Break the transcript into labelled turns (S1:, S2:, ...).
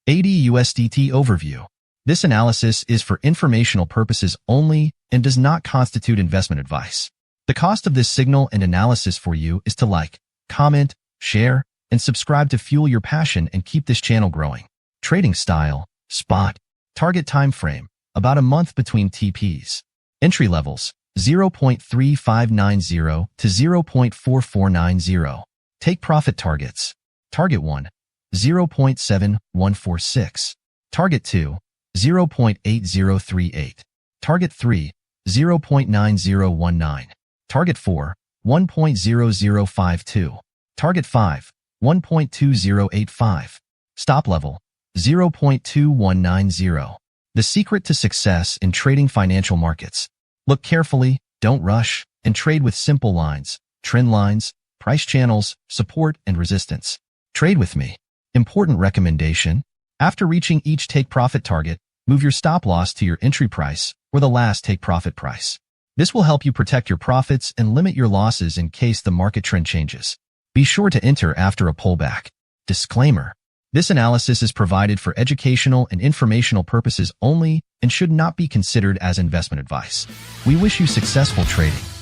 S1: ADA-USDT Overview. This analysis is for informational purposes only and does not constitute investment advice. The cost of this signal and analysis for you is to like, comment, share, and subscribe to fuel your passion and keep this channel growing. Trading style, spot. Target time frame, about a month between TPs. Entry levels, 0.3590 to 0.4490. Take profit targets. Target 1, 0.7146. Target 2, 0.8038. Target 3, 0.9019. Target 4, 1.0052. Target 5, 1.2085. Stop level, 0.2190. The secret to success in trading financial markets. Look carefully, don't rush, and trade with simple lines, trend lines, price channels, support, and resistance. Trade with me. Important recommendation. After reaching each take-profit target, move your stop-loss to your entry price or the last take-profit price. This will help you protect your profits and limit your losses in case the market trend changes. Be sure to enter after a pullback. Disclaimer. This analysis is provided for educational and informational purposes only and should not be considered as investment advice. We wish you successful trading.